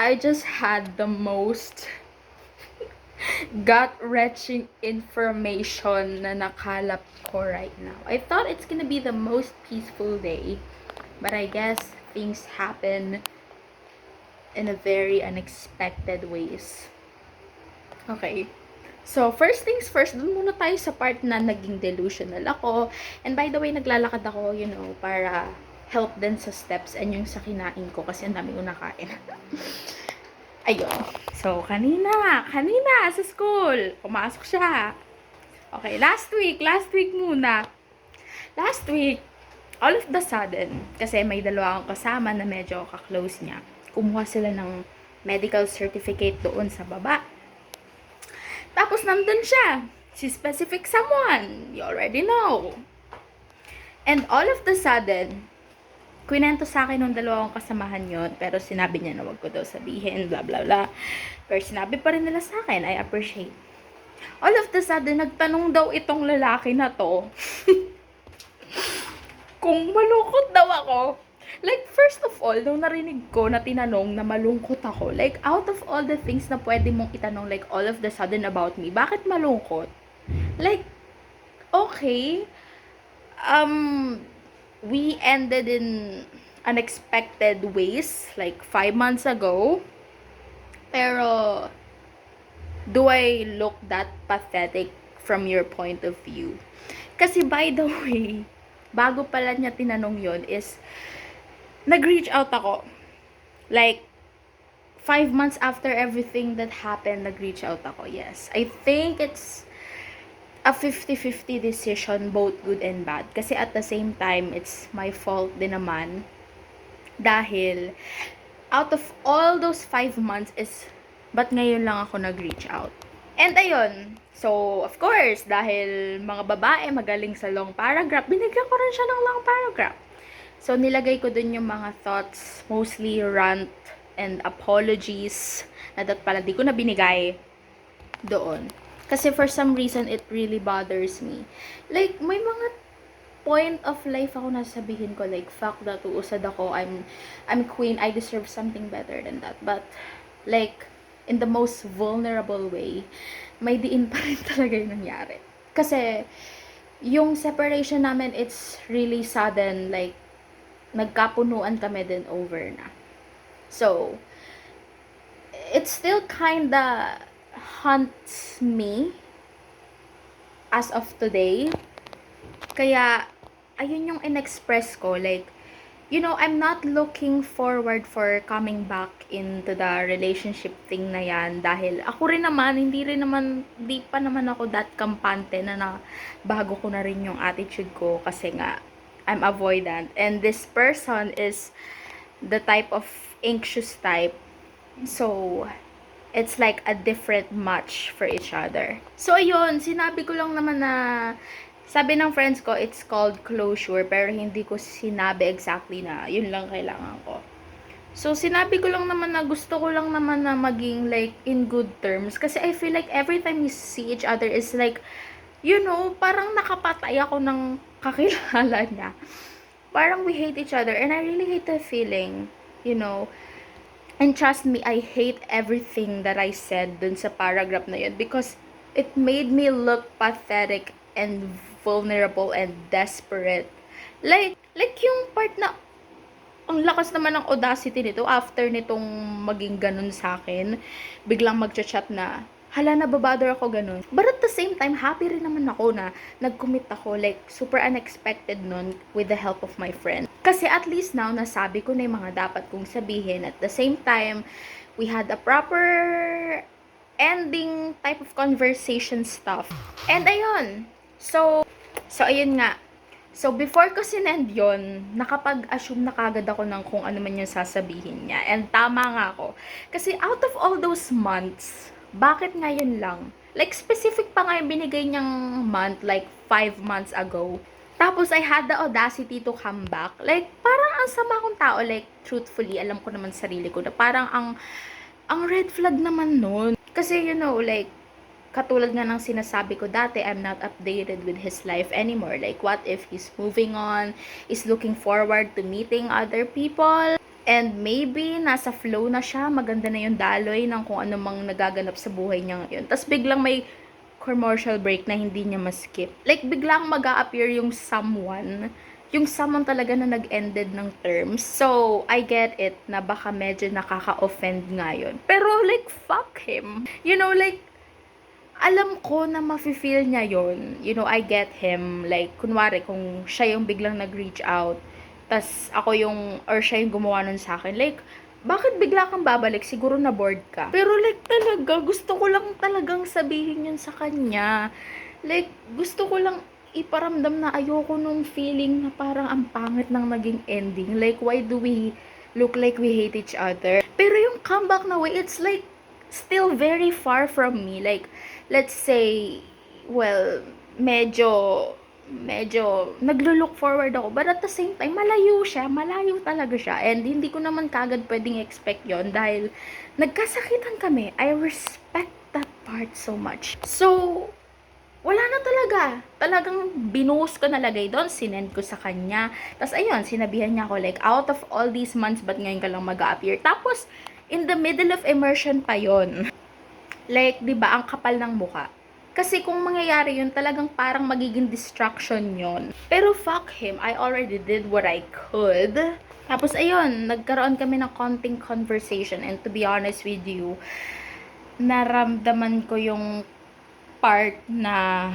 I just had the most gut-wrenching information na nakalap ko right now. I thought it's gonna be the most peaceful day, but I guess things happen in a very unexpected ways. Okay. So, first things first, dun muna tayo sa part na naging delusional ako. And by the way, naglalakad ako, para help din sa steps and yung sa kinain ko kasi ang dami ko nakain. Ayun. So, kanina sa school, pumasok siya. Okay, last week muna. Last week, all of the sudden, kasi may dalawa akong kasama na medyo ka-close niya, kumuha sila ng medical certificate doon sa baba. Tapos nandun siya. Si specific someone. You already know. And all of the sudden, kwento sa akin ng dalawang kasamahan yon, pero sinabi niya na wag ko daw sabihin, blah blah blah. Pero sinabi pa rin nila sa akin, I appreciate. All of the sudden, nagtanong daw itong lalaki na to kung malungkot daw ako. Like, first of all, nung narinig ko na tinanong na malungkot ako, like, out of all the things na pwede mong itanong, like, all of the sudden about me, bakit malungkot? Like, okay, we ended in unexpected ways, like, 5 months ago, pero, do I look that pathetic from your point of view? Kasi, by the way, bago pala niya tinanong yon is, nag-reach out ako. Like, 5 months after everything that happened, nag-reach out ako. Yes. I think it's a 50-50 decision, both good and bad. Kasi at the same time, it's my fault din naman. Dahil, out of all those 5 months is, ba't ngayon lang ako nag-reach out? And ayun, so, of course, dahil mga babae magaling sa long paragraph, binigyan ko rin siya ng long paragraph. So, nilagay ko dun yung mga thoughts, mostly rant and apologies, na dat pala di ko na binigay doon. Kasi for some reason, it really bothers me. Like, may mga point of life ako na sabihin ko, like, fuck that, uusad ako, I'm queen, I deserve something better than that. But, like, in the most vulnerable way, may diin pa rin talaga yung nangyari. Kasi, yung separation namin, it's really sudden, like, nagkapunuan kami din over na. So, it still kinda haunts me as of today. Kaya, ayun yung in-express ko. Like, I'm not looking forward for coming back into the relationship thing na yan. Dahil ako rin naman, di pa naman ako that kampante na bago ko na rin yung attitude ko. Kasi nga, I'm avoidant. And this person is the type of anxious type. So, it's like a different match for each other. So, ayun, sinabi ko lang naman na, sabi ng friends ko, it's called closure, pero hindi ko sinabi exactly na yun lang kailangan ko. So, sinabi ko lang naman na gusto ko lang naman na maging like in good terms. Kasi I feel like every time we see each other is like, parang nakapatay ako ng kakilala niya. Parang we hate each other. And I really hate the feeling, And trust me, I hate everything that I said dun sa paragraph na yun. Because it made me look pathetic and vulnerable and desperate. Like yung part na, ang lakas naman ng audacity nito after nitong maging ganun sa akin. Biglang magchat-chat na, hala, nababother ako ganun. But at the same time, happy rin naman ako na nag-commit ako, like, super unexpected nun with the help of my friend. Kasi at least now, nasabi ko na yung mga dapat kong sabihin. At the same time, we had a proper ending type of conversation stuff. And ayun. So ayun nga. So, before ko sinend yun, nakapag-assume na kagad ako ng kung ano man yung sasabihin niya. And tama nga ako. Kasi out of all those months, bakit ngayon lang? Like, specific pa nga yung binigay niyang month, like 5 months ago. Tapos, I had the audacity to come back. Like, parang ang sama kong tao. Like, truthfully, alam ko naman sarili ko na parang ang red flag naman nun. Kasi, like, katulad nga ng sinasabi ko dati, I'm not updated with his life anymore. Like, what if he's moving on, is looking forward to meeting other people? And maybe, nasa flow na siya, maganda na yung daloy ng kung ano mang nagaganap sa buhay niya ngayon. Tapos biglang may commercial break na hindi niya ma-skip. Like, biglang mag-a-appear yung someone talaga na nag-ended ng terms. So, I get it na baka medyo nakaka-offend nga yun. Pero, like, fuck him. You know, like, alam ko na mafe-feel niya yun. You know, I get him. Like, kunwari, kung siya yung biglang nag-reach out, tas ako yung, or siya yung gumawa nun sa akin, like, bakit bigla kang babalik? Siguro na bored ka. Pero like, talaga, gusto ko lang talagang sabihin yun sa kanya. Like, gusto ko lang iparamdam na ayoko nung feeling na parang ang pangit ng naging ending. Like, why do we look like we hate each other? Pero yung comeback na way, it's like, still very far from me. Like, let's say, well, medyo naglo-look forward ako, but at the same time, malayo talaga siya, and hindi ko naman kagad pwedeng expect yon dahil nagkasakitan kami. I respect that part so much. So, wala na talagang binuhos ko nalagay doon, sinend ko sa kanya, tas ayun, sinabihan niya ako like, out of all these months, ba't ngayon ka lang mag-a-appear? Tapos, in the middle of immersion pa yon. Like, di ba, ang kapal ng mukha. Kasi kung mangyayari yun, talagang parang magiging distraction yun. Pero fuck him, I already did what I could. Tapos ayun, nagkaroon kami ng konting conversation, and to be honest with you, naramdaman ko yung part na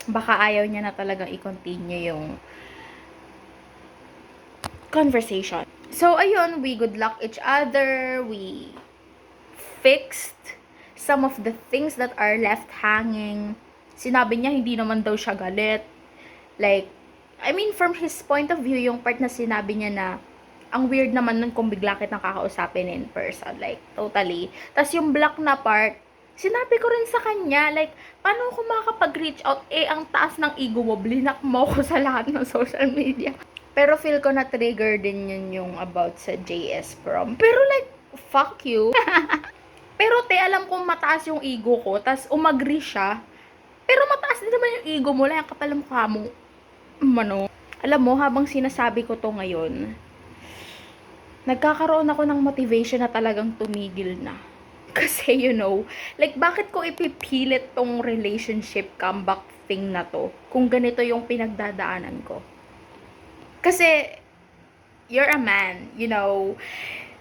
baka ayaw niya na talagang i-continue yung conversation. So ayun, we good luck each other, we fixed some of the things that are left hanging. Sinabi niya, hindi naman daw siya galit. Like, I mean, from his point of view, yung part na sinabi niya na, ang weird naman nun kung bigla kitang kakausapin in person. Like, totally. Tas yung black na part, sinabi ko rin sa kanya, like, paano ako makakapag-reach out? Eh, ang taas ng ego mo, blinak mo ko sa lahat ng social media. Pero feel ko na trigger din yun yung about sa JS prom. Pero like, fuck you. Pero te, alam kong mataas yung ego ko, tas umagree siya. Pero mataas din naman yung ego mo, lang kapal ang mukha mo. Mano. Alam mo, habang sinasabi ko to ngayon, nagkakaroon ako ng motivation na talagang tumigil na. Kasi you know, like bakit ko ipipilit tong relationship comeback thing na to, kung ganito yung pinagdadaanan ko? Kasi, you're a man, you know,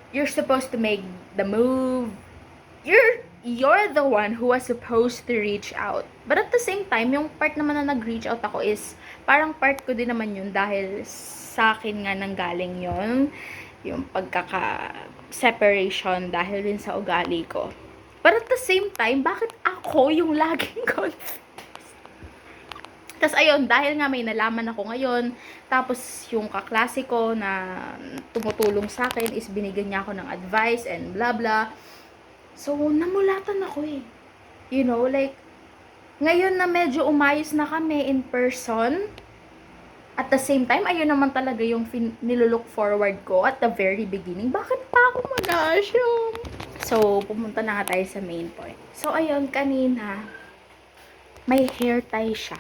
you're supposed to make the move, you're the one who was supposed to reach out. But at the same time, yung part naman na nag-reach out ako is, parang part ko din naman yun dahil sa akin nga nanggaling yun. Yung pagkaka-separation dahil din sa ugali ko. But at the same time, bakit ako yung laging confused? Tapos ayun, dahil nga may nalaman ako ngayon, tapos yung kaklase ko na tumutulong sa akin is binigyan niya ako ng advice and blah blah. So, namulatan ako eh. You know, like, ngayon na medyo umayos na kami in person, at the same time, ayun naman talaga yung nilulook forward ko at the very beginning. Bakit pa ako mag-assume? So, pumunta na nga tayo sa main point. So, ayun, kanina, may hair tie siya.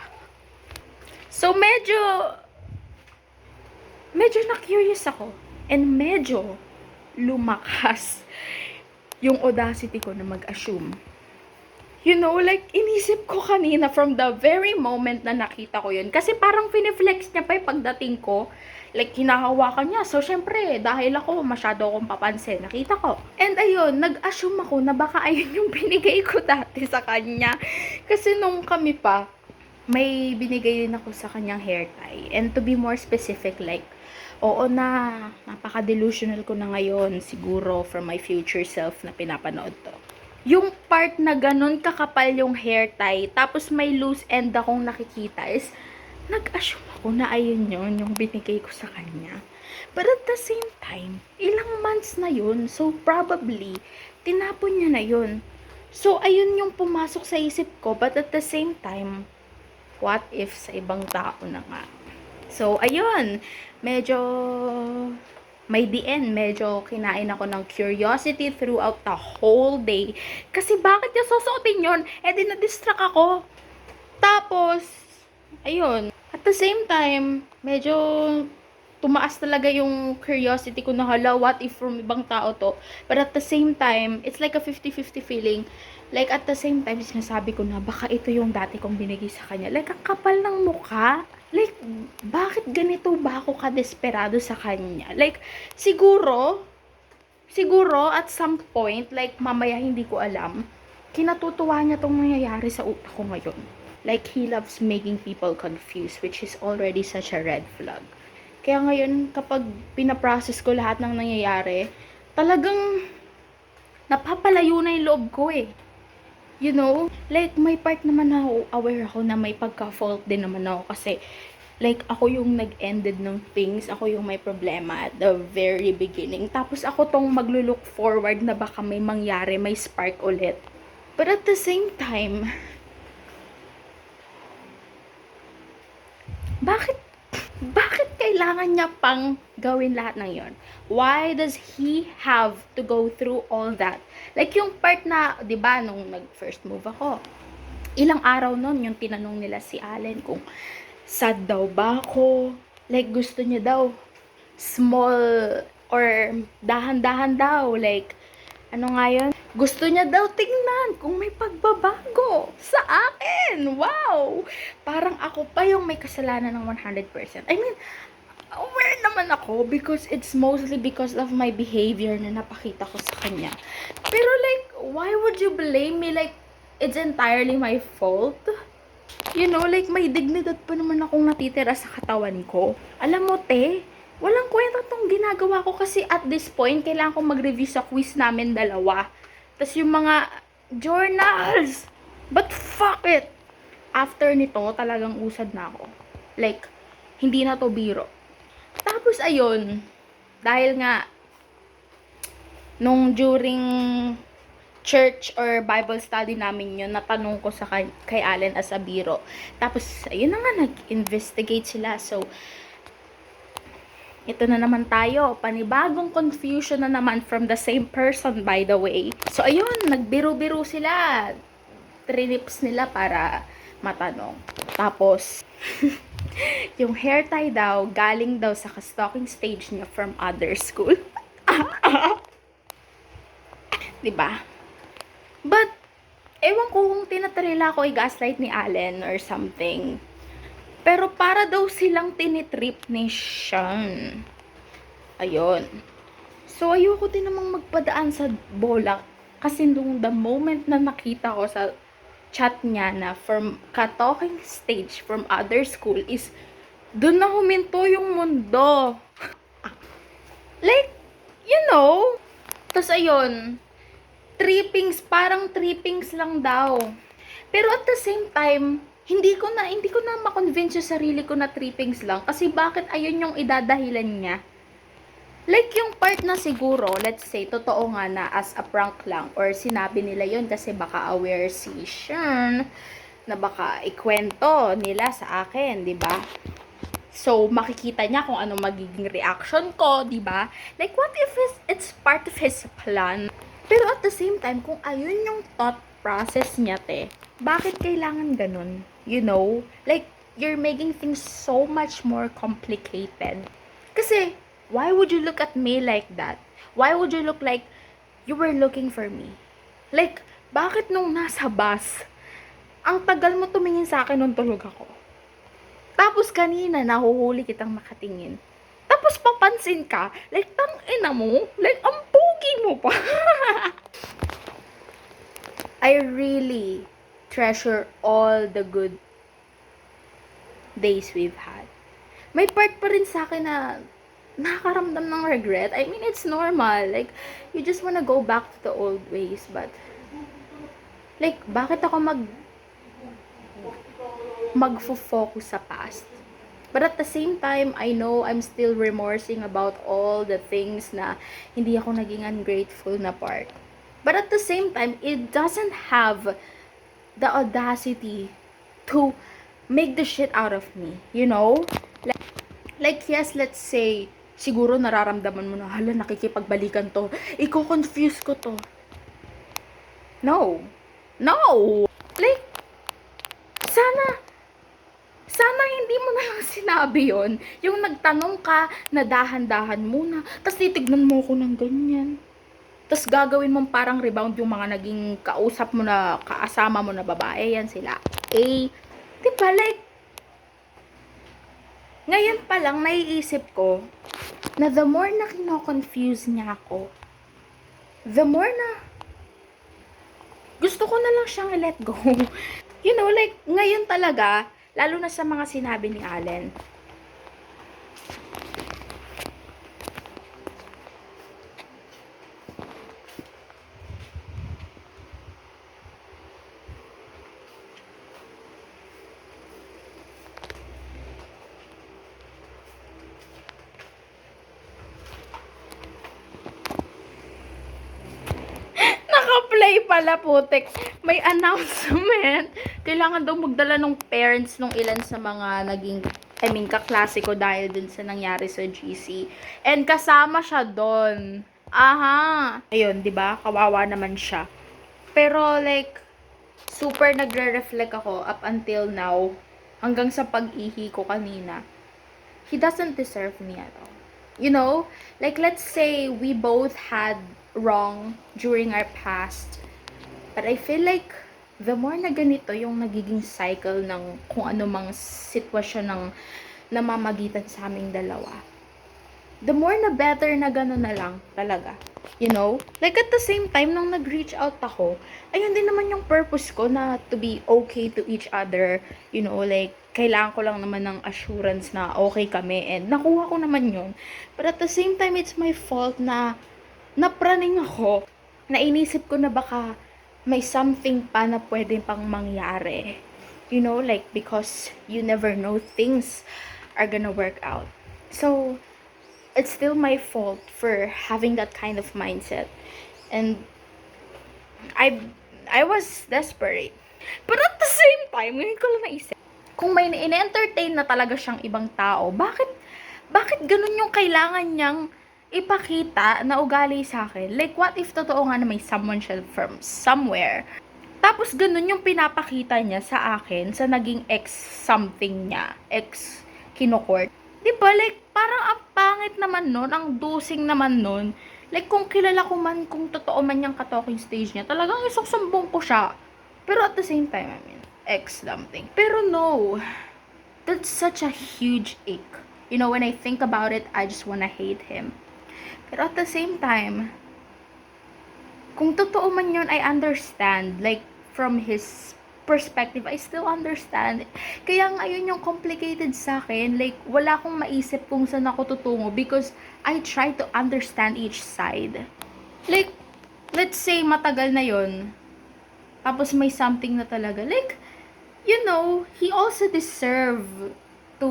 So, medyo na-curious ako. And medyo lumakas yung audacity ko na mag-assume. You know, like, inisip ko kanina from the very moment na nakita ko yun. Kasi parang piniflex niya pa yung pagdating ko. Like, hinahawakan niya. So, syempre, dahil ako, masyado akong papansin. Nakita ko. And ayun, nag-assume ako na baka ayun yung binigay ko dati sa kanya. Kasi nung kami pa, may binigay din ako sa kanyang hair tie. And to be more specific, like, oo na, napaka-delusional ko na ngayon, siguro, from my future self na pinapanood to. Yung part na ganun kakapal yung hair tie, tapos may loose end akong nakikita is, nag-assume ako na ayun yun, yung binigay ko sa kanya. But at the same time, ilang months na yun, so probably, tinapon niya na yun. So, ayun yung pumasok sa isip ko, but at the same time, what if sa ibang tao na nga? So, ayun, medyo may the end, medyo kinain ako ng curiosity throughout the whole day. Kasi bakit niya susuotin yun? Eh, di na-distract ako. Tapos, ayun, at the same time, medyo tumaas talaga yung curiosity ko na, hala, what if from ibang tao to? But at the same time, it's like a 50-50 feeling. Like, at the same time, sinasabi ko na, baka ito yung dati kong binigay sa kanya. Like, ang kapal ng mukha. Like, bakit ganito ba ako kadesperado sa kanya? Like, siguro, at some point, like, mamaya hindi ko alam, kinatutuwa niya tong nangyayari sa utak ko ngayon. Like, he loves making people confused, which is already such a red flag. Kaya ngayon, kapag pinaprocess ko lahat ng nangyayari, talagang napapalayo na yung loob ko eh. You know? Like, may part naman na aware ako na may pagka-fault din naman ako kasi like, ako yung nag-ended ng things, ako yung may problema at the very beginning. Tapos ako tong maglo-look forward na baka may mangyari, may spark ulit. But at the same time, bakit kailangan niya pang gawin lahat ng yon? Why does he have to go through all that? Like yung part na, 'di ba, nung nag-first move ako, ilang araw nun yung tinanong nila si Allen kung sad daw ba ako? Like gusto niya daw small or dahan-dahan daw, like ano nga yun? Gusto niya daw tingnan kung may pagbabago sa akin. Wow! Parang ako pa yung may kasalanan ng 100%. I mean, aware naman ako because it's mostly because of my behavior na napakita ko sa kanya. Pero like, why would you blame me? Like, it's entirely my fault? You know, like, may dignidad pa naman akong natitira sa katawan ko. Alam mo, te, walang kwenta tong ginagawa ko kasi at this point, kailangan kong mag-review sa quiz namin dalawa. Tapos yung mga journals. But fuck it! After nito, talagang usad na ako. Like, hindi na to biro. Tapos ayun, dahil nga, nung during church or Bible study namin yun, natanong ko sa kay Allen as a biro. Tapos, ayun na nga, nag-investigate sila. So, ito na naman tayo. Panibagong confusion na naman from the same person, by the way. So, ayun, nagbiro-biro sila. Trinips nila para matanong. Tapos, yung hair tie daw, galing daw sa stalking stage niya from other school. Diba? But, ewan ko kung tinatarila ko i-gaslight ni Allen or something. Pero para daw silang tinitrip ni Sean. Ayun. So, ayoko din namang magpadaan sa bola. Kasi nung the moment na nakita ko sa chat niya na from ka-talking stage from other school is dun na huminto yung mundo. Like, you know? Tapos ayun, trippings, parang trippings lang daw. Pero at the same time, hindi ko na ma-convince yung sarili ko na trippings lang kasi bakit ayun yung idadahilan niya. Like yung part na siguro, let's say, totoo nga na as a prank lang or sinabi nila yun kasi baka aware si Sean na baka ikwento nila sa akin, di ba? So, makikita niya kung ano magiging reaction ko, di ba? Like, what if it's part of his plan? Pero at the same time, kung ayun yung thought process niya, te, bakit kailangan ganun? You know? Like, you're making things so much more complicated. Kasi, why would you look at me like that? Why would you look like you were looking for me? Like, bakit nung nasa bus, ang tagal mo tumingin sa akin nung tulog ako? Tapos kanina, nahuhuli kitang makatingin. Tapos papansin ka, like, tangina mo, like, ang pogi mo pa. I really treasure all the good days we've had. May part pa rin sa akin na nakakaramdam ng regret. I mean, it's normal. Like, you just wanna go back to the old ways. But, like, bakit ako magfo-focus sa past? But at the same time, I know I'm still remorsing about all the things na hindi ako naging ungrateful na part. But at the same time, it doesn't have the audacity to make the shit out of me. You know? Like yes, let's say, siguro nararamdaman mo na, hala, nakikipagbalikan to. Iko-confuse ko to. No. No! Like, sana hindi mo lang sinabi yon, yung nagtanong ka, na dahan-dahan muna, tapos titignan mo ko ng ganyan. Tapos gagawin mong parang rebound yung mga naging kausap mo na, kaasama mo na babae, yan sila. Diba, like, ngayon pa lang, naiisip ko, na the more na kino-confuse niya ako, the more na, gusto ko na lang siyang let go. You know, like, ngayon talaga, lalo na sa mga sinabi ni Allen, naka-play pala, putik. May announcement. Kailangan daw magdala ng parents nung ilan sa mga naging, kaklase ko dahil dun sa nangyari sa GC. And kasama siya doon. Aha. Ayun, 'di ba? Kawawa naman siya. Pero like super nagre-reflect ako up until now hanggang sa pag-ihi ko kanina. He doesn't deserve me at all. You know, like let's say we both had wrong during our past. But I feel like the more na ganito yung nagiging cycle ng kung ano mang sitwasyon ng namamagitan sa aming dalawa, the more na better na gano'n na lang talaga. You know? Like at the same time, nung nag-reach out ako, ayun din naman yung purpose ko na to be okay to each other. You know, like, kailangan ko lang naman ng assurance na okay kami and nakuha ko naman yun. But at the same time, it's my fault na napraning ako. Na inisip ko na baka may something pa na pwede pang mangyari. You know, like, because you never know things are gonna work out. So, it's still my fault for having that kind of mindset. And I was desperate. But at the same time, ngayon ko lang naisip, kung may in-entertain na talaga siyang ibang tao, bakit ganun yung kailangan niyang ipakita na ugali sa akin? Like, what if totoo nga na may someone siya from somewhere? Tapos ganun yung pinapakita niya sa akin sa naging ex-something niya, ex-kinokort. Diba, like, parang ang pangit naman nun, ang dusing naman nun. Like, kung kilala ko man, kung totoo man yung ka-talking stage niya, talagang isusumbong ko siya. Pero at the same time, I mean, ex-something. Pero no, that's such a huge ache. You know, when I think about it, I just wanna hate him. Pero at the same time, kung totoo man yun, I understand. Like, from his perspective, I still understand. Kaya ngayon yung complicated sa akin, like, wala akong maisip kung saan ako tutungo because I try to understand each side. Like, let's say, matagal na yon, tapos may something na talaga. Like, you know, he also deserve to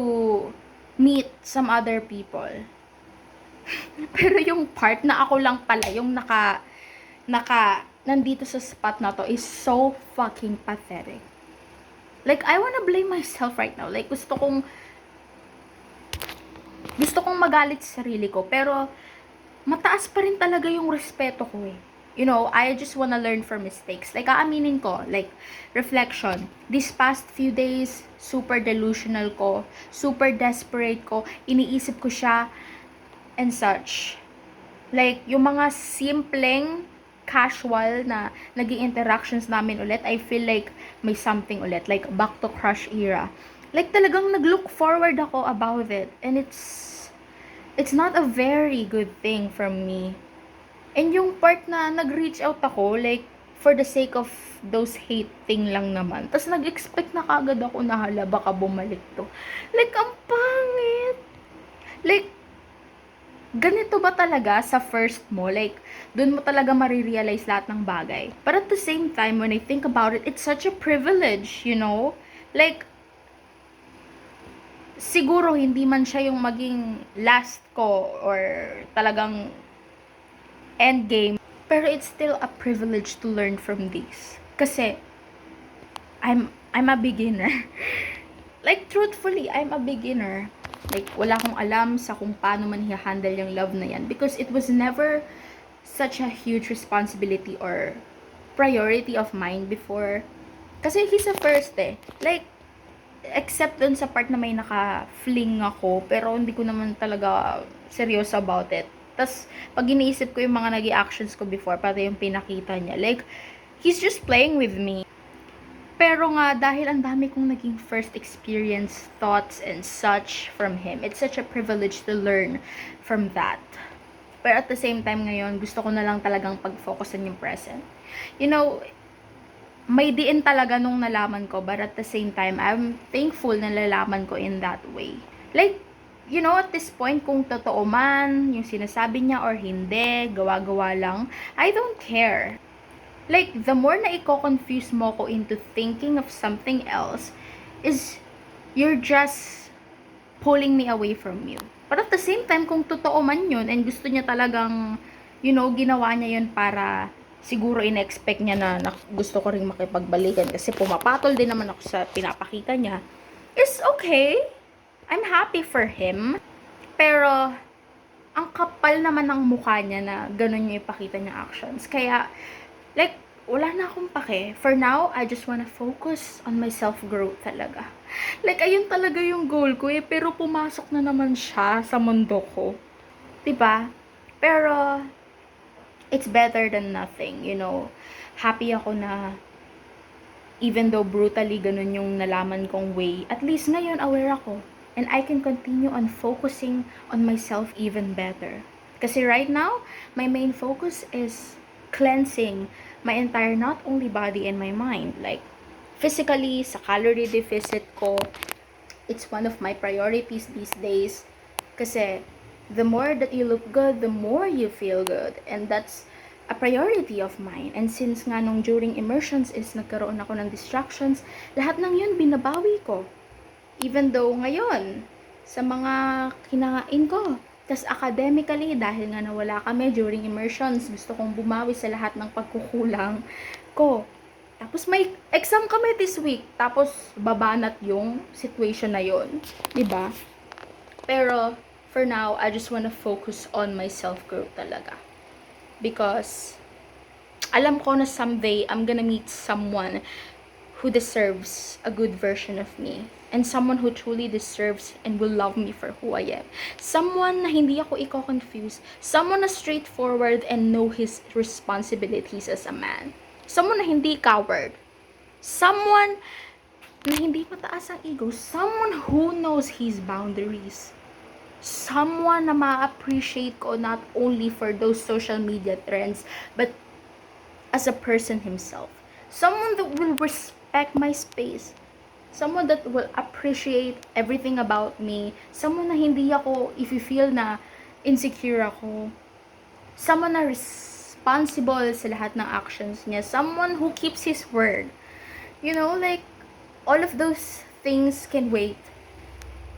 meet some other people. Pero yung part na ako lang pala, yung nandito sa spot na to is so fucking pathetic. Like, I wanna blame myself right now. Like, gusto kong magalit sa sarili ko. Pero, mataas pa rin talaga yung respeto ko eh. You know, I just wanna learn from mistakes. Like, aaminin ko, like, reflection. These past few days, super delusional ko. Super desperate ko. Iniisip ko siya and such. Like, yung mga simpleng casual na naging interactions namin ulit, I feel like may something ulit, like back to crush era. Like talagang nag-look forward ako about it, and it's not a very good thing from me. And yung part na nag-reach out ako, like for the sake of those hating lang naman, tas nag-expect na kagad ako na hala baka bumalik to. Like ang pangit. Like ganito ba talaga sa first mo? Like, dun mo talaga marirealize lahat ng bagay. But at the same time, when I think about it, it's such a privilege, you know? Like, siguro hindi man siya yung maging last ko or talagang end game. Pero it's still a privilege to learn from this. Kasi, I'm a beginner. Like, truthfully, I'm a beginner. Like, wala akong alam sa kung paano man i-handle yung love na yan. Because it was never such a huge responsibility or priority of mine before. Kasi he's a first eh. Like, except dun sa part na may naka-fling ako, pero hindi ko naman talaga seryoso about it. Tas, pag iniisip ko yung mga naging actions ko before, pati yung pinakita niya, like, he's just playing with me. Pero nga, dahil ang dami kong naging first experience, thoughts, and such from him, it's such a privilege to learn from that. Pero at the same time ngayon, gusto ko na lang talagang pag-focusan yung present. You know, may diin talaga nung nalaman ko, but at the same time, I'm thankful na nalaman ko in that way. Like, you know, at this point, kung totoo man, yung sinasabi niya or hindi, gawa-gawa lang, I don't care. Like, the more na i-confuse mo ko into thinking of something else, is you're just pulling me away from you. But at the same time, kung totoo man yun, and gusto niya talagang, you know, ginawa niya yun para siguro in-expect niya na gusto ko ring makipagbalikan kasi pumapatol din naman ako sa pinapakita niya, is okay. I'm happy for him. Pero, ang kapal naman ng mukha niya na ganun yung ipakita niya actions. Kaya, like, wala na akong pake. For now, I just wanna focus on my self-growth talaga. Like, ayun talaga yung goal ko eh. Pero pumasok na naman siya sa mundo ko. Diba? Pero, it's better than nothing, you know. Happy ako na even though brutally ganun yung nalaman kong way, at least ngayon aware ako. And I can continue on focusing on myself even better. Kasi right now, my main focus is cleansing my entire not only body and my mind. Like, physically, sa calorie deficit ko, it's one of my priorities these days. Kasi, the more that you look good, the more you feel good. And that's a priority of mine. And since nga nung during immersions is nagkaroon ako ng distractions, lahat ng yun binabawi ko. Even though ngayon, sa mga kinakain ko, tas academically, dahil nga nawala kami during immersions, gusto kong bumawi sa lahat ng pagkukulang ko. Tapos may exam kami this week, tapos babanat yung situation na yun. Diba? Pero, for now, I just wanna focus on my self-growth talaga. Because, alam ko na someday, I'm gonna meet someone who deserves a good version of me. And someone who truly deserves and will love me for who I am. Someone na hindi ako i-confuse. Someone na straightforward and know his responsibilities as a man. Someone na hindi coward. Someone na hindi mataas ang ego. Someone who knows his boundaries. Someone na ma-appreciate ko not only for those social media trends, but as a person himself. Someone that will respect my space. Someone that will appreciate everything about me. Someone na hindi ako, if you feel na insecure ako. Someone na responsible sa lahat ng actions niya. Someone who keeps his word. You know, like, all of those things can wait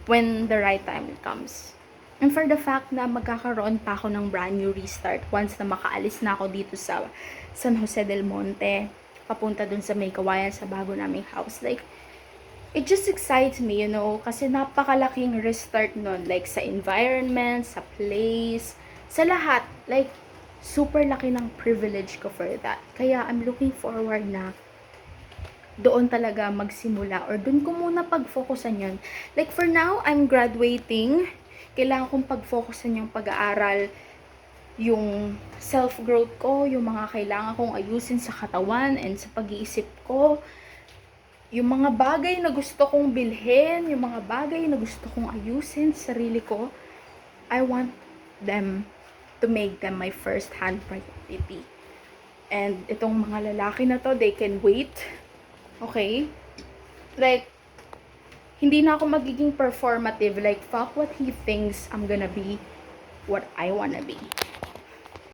when the right time comes. And for the fact na magkakaroon pa ako ng brand new restart once na makaalis na ako dito sa San Jose del Monte, papunta dun sa May Kawayan sa bago naming house. Like, it just excites me, you know, kasi napakalaking restart nun. Like, sa environment, sa place, sa lahat. Like, super laki ng privilege ko for that. Kaya, I'm looking forward na doon talaga magsimula or doon ko muna pag-focusan yun. Like, for now, I'm graduating. Kailangan kong pag-focusan yung pag-aaral, yung self-growth ko, yung mga kailangan kong ayusin sa katawan and sa pag-iisip ko, yung mga bagay na gusto kong bilhin, yung mga bagay na gusto kong ayusin sa sarili ko, I want them to make them my first-hand priority. And itong mga lalaki na to, they can wait. Okay? Like, hindi na ako magiging performative. Like, fuck what he thinks I'm gonna be what I wanna be.